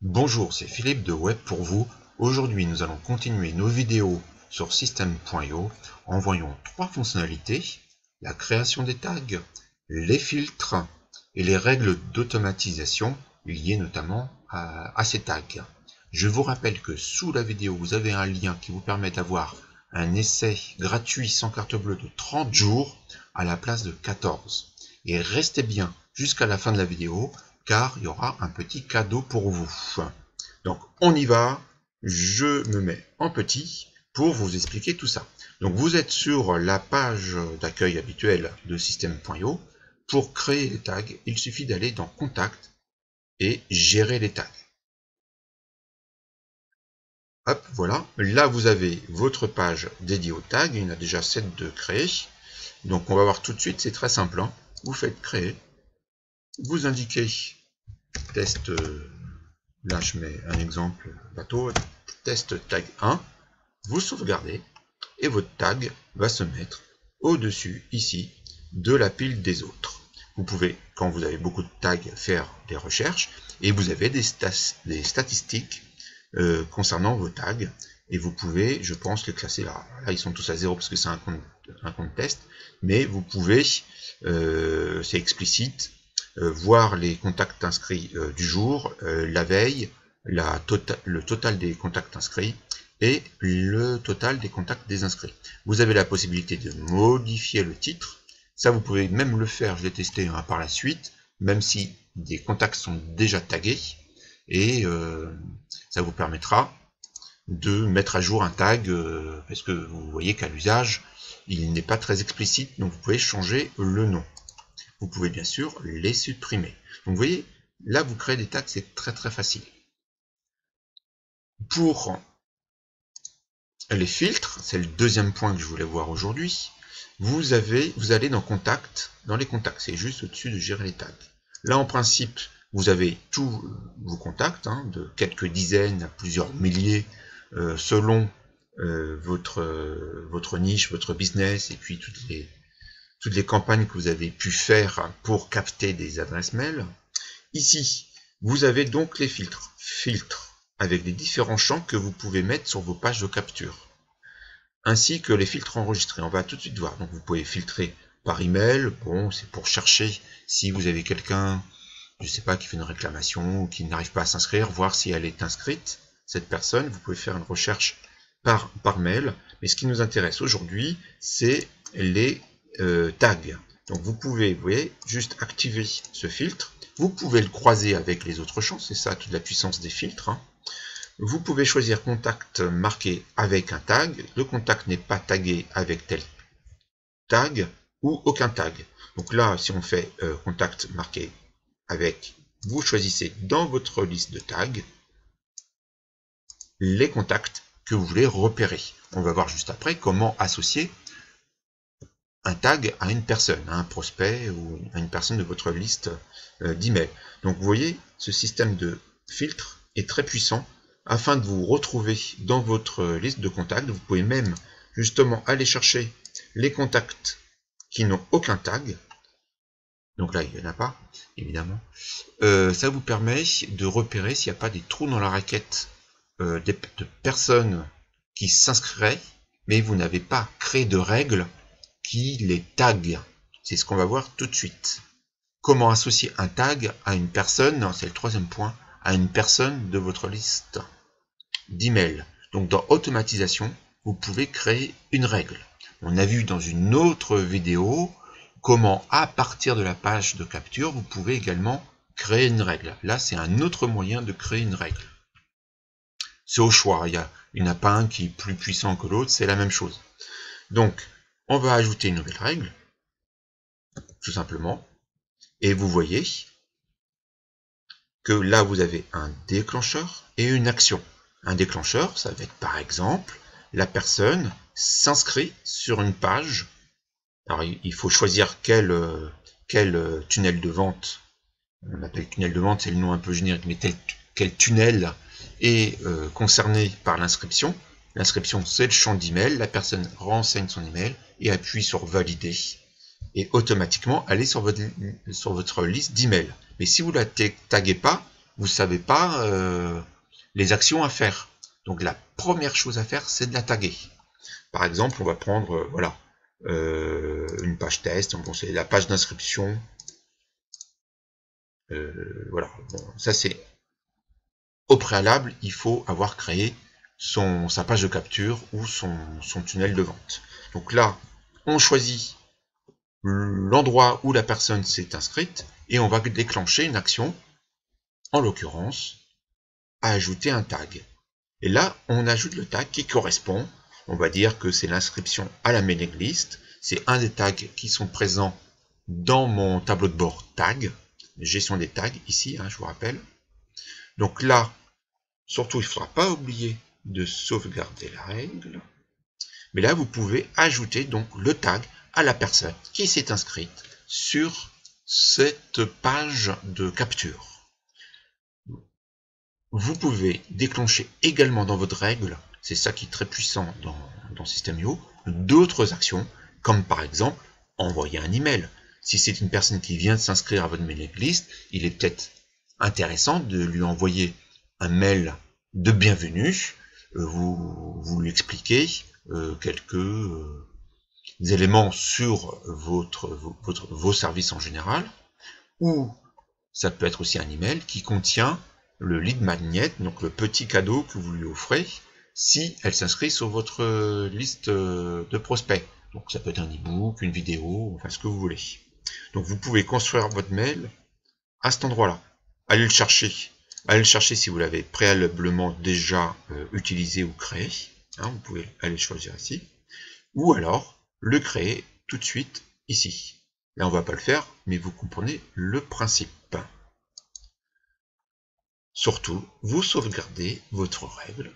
Bonjour, c'est Philippe de Web pour vous. Aujourd'hui, nous allons continuer nos vidéos sur System.io en voyant trois fonctionnalités: la création des tags, les filtres et les règles d'automatisation liées notamment à ces tags. Je vous rappelle que sous la vidéo, vous avez un lien qui vous permet d'avoir un essai gratuit sans carte bleue de 30 jours à la place de 14. Et restez bien jusqu'à la fin de la vidéo, car il y aura un petit cadeau pour vous. Donc on y va, je me mets en petit pour vous expliquer tout ça. Donc vous êtes sur la page d'accueil habituelle de System.io. Pour créer les tags, il suffit d'aller dans Contact et gérer les tags. Hop, voilà, là vous avez votre page dédiée aux tags, il y en a déjà 7 de créer. Donc on va voir tout de suite, c'est très simple, hein. Vous faites créer, vous indiquez test, là je mets un exemple bateau, test tag 1, vous sauvegardez et votre tag va se mettre au-dessus ici de la pile des autres. Vous pouvez, quand vous avez beaucoup de tags, faire des recherches et vous avez des statistiques concernant vos tags et vous pouvez, je pense, les classer là. Là ils sont tous à 0 parce que c'est un compte test, mais vous pouvez, c'est explicite, voir les contacts inscrits du jour, la veille, le total des contacts inscrits et le total des contacts désinscrits. Vous avez la possibilité de modifier le titre. Ça, vous pouvez même le faire, je l'ai testé par la suite, même si des contacts sont déjà tagués. Et ça vous permettra de mettre à jour un tag, parce que vous voyez qu'à l'usage, il n'est pas très explicite, donc vous pouvez changer le nom. Vous pouvez bien sûr les supprimer. Donc vous voyez, là vous créez des tags, c'est très facile. Pour les filtres, c'est le deuxième point que je voulais voir aujourd'hui, vous allez dans Contact, dans les contacts, c'est juste au-dessus de gérer les tags. Là en principe, vous avez tous vos contacts, hein, de quelques dizaines à plusieurs milliers, selon votre niche, votre business, et puis toutes les campagnes que vous avez pu faire pour capter des adresses mail. Ici, vous avez donc les filtres. Filtres avec les différents champs que vous pouvez mettre sur vos pages de capture, ainsi que les filtres enregistrés. On va tout de suite voir. Donc vous pouvez filtrer par email. Bon, c'est pour chercher si vous avez quelqu'un, je sais pas, qui fait une réclamation ou qui n'arrive pas à s'inscrire, voir si elle est inscrite, cette personne. Vous pouvez faire une recherche par mail. Mais ce qui nous intéresse aujourd'hui, c'est les tags. Donc vous pouvez, vous voyez, juste activer ce filtre. Vous pouvez le croiser avec les autres champs, c'est ça toute la puissance des filtres, hein. Vous pouvez choisir contact marqué avec un tag. Le contact n'est pas tagué avec tel tag ou aucun tag. Donc là, si on fait contact marqué avec, vous choisissez dans votre liste de tags les contacts que vous voulez repérer. On va voir juste après comment associer un tag à une personne, à un prospect ou à une personne de votre liste d'email. Donc vous voyez, ce système de filtre est très puissant. Afin de vous retrouver dans votre liste de contacts, vous pouvez même justement aller chercher les contacts qui n'ont aucun tag. Donc là, il n'y en a pas, évidemment. Ça vous permet de repérer s'il n'y a pas des trous dans la raquette de personnes qui s'inscriraient, mais vous n'avez pas créé de règles qui les taguent. C'est ce qu'on va voir tout de suite. Comment associer un tag à une personne, c'est le troisième point, à une personne de votre liste d'email. Donc dans automatisation, vous pouvez créer une règle. On a vu dans une autre vidéo comment à partir de la page de capture, vous pouvez également créer une règle. Là, c'est un autre moyen de créer une règle. C'est au choix, il n'y en a pas un qui est plus puissant que l'autre, c'est la même chose. Donc, on va ajouter une nouvelle règle, tout simplement, et vous voyez que là, vous avez un déclencheur et une action. Un déclencheur, ça va être par exemple, la personne s'inscrit sur une page. Alors il faut choisir quel tunnel de vente, on appelle tunnel de vente, c'est le nom un peu générique, mais quel tunnel est concerné par l'inscription. L'inscription, c'est le champ d'email, la personne renseigne son email et appuie sur valider. Et automatiquement, elle est sur votre liste d'email. Mais si vous ne la taguez pas, vous ne savez pas les actions à faire. Donc la première chose à faire, c'est de la taguer. Par exemple, on va prendre voilà, une page test, bon, c'est la page d'inscription. Voilà, bon, ça c'est au préalable, il faut avoir créé sa page de capture ou son tunnel de vente. Donc là, on choisit l'endroit où la personne s'est inscrite et on va déclencher une action, en l'occurrence, à ajouter un tag. Et là, on ajoute le tag qui correspond. On va dire que c'est l'inscription à la mailing list. C'est un des tags qui sont présents dans mon tableau de bord tag. Gestion des tags ici, hein, je vous rappelle. Donc là, surtout, il ne faudra pas oublier de sauvegarder la règle. Mais là, vous pouvez ajouter donc le tag à la personne qui s'est inscrite sur cette page de capture. Vous pouvez déclencher également dans votre règle, c'est ça qui est très puissant dans System.io, d'autres actions, comme par exemple envoyer un email. Si c'est une personne qui vient de s'inscrire à votre mailing list, il est peut-être intéressant de lui envoyer un mail de bienvenue. Vous lui expliquez quelques éléments sur vos services en général, ou ça peut être aussi un email qui contient le lead magnet, donc le petit cadeau que vous lui offrez si elle s'inscrit sur votre liste de prospects. Donc ça peut être un e-book, une vidéo, enfin ce que vous voulez. Donc vous pouvez construire votre mail à cet endroit-là. Allez le chercher. Allez le chercher si vous l'avez préalablement déjà utilisé ou créé. Hein, vous pouvez aller le choisir ici. Ou alors le créer tout de suite ici. Là on va pas le faire, mais vous comprenez le principe. Surtout, vous sauvegardez votre règle.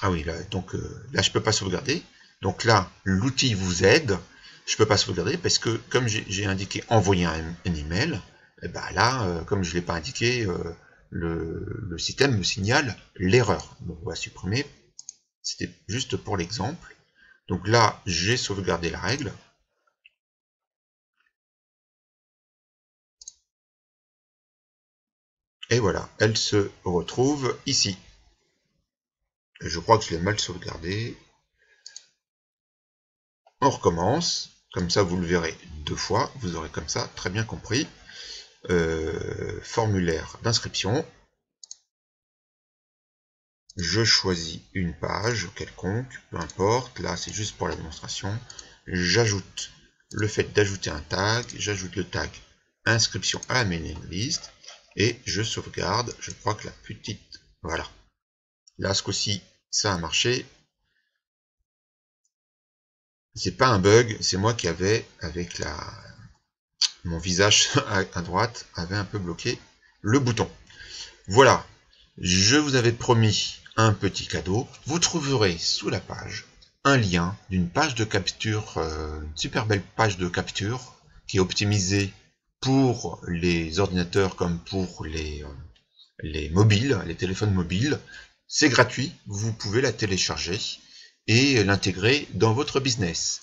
Ah oui, là, donc là je peux pas sauvegarder. Donc là, l'outil vous aide. Je peux pas sauvegarder parce que comme j'ai indiqué envoyer un email, et ben là, comme je l'ai pas indiqué, le système me signale l'erreur. Donc on va supprimer. C'était juste pour l'exemple. Donc là, j'ai sauvegardé la règle. Et voilà, elle se retrouve ici. Je crois que je l'ai mal sauvegardé. On recommence. Comme ça, vous le verrez 2 fois. Vous aurez comme ça très bien compris. Formulaire d'inscription. Je choisis une page quelconque, peu importe. Là, c'est juste pour la démonstration. J'ajoute le fait d'ajouter un tag. J'ajoute le tag inscription à la mailing list. Et je sauvegarde. Je crois que la petite... Voilà. Là, ce coup-ci, ça a marché. C'est pas un bug, c'est moi qui avais, avec mon visage à droite, avait un peu bloqué le bouton. Voilà, je vous avais promis un petit cadeau. Vous trouverez sous la page un lien d'une page de capture, une super belle page de capture qui est optimisée pour les ordinateurs comme pour les mobiles, les téléphones mobiles. C'est gratuit, vous pouvez la télécharger et l'intégrer dans votre business.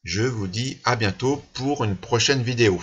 Je vous dis à bientôt pour une prochaine vidéo.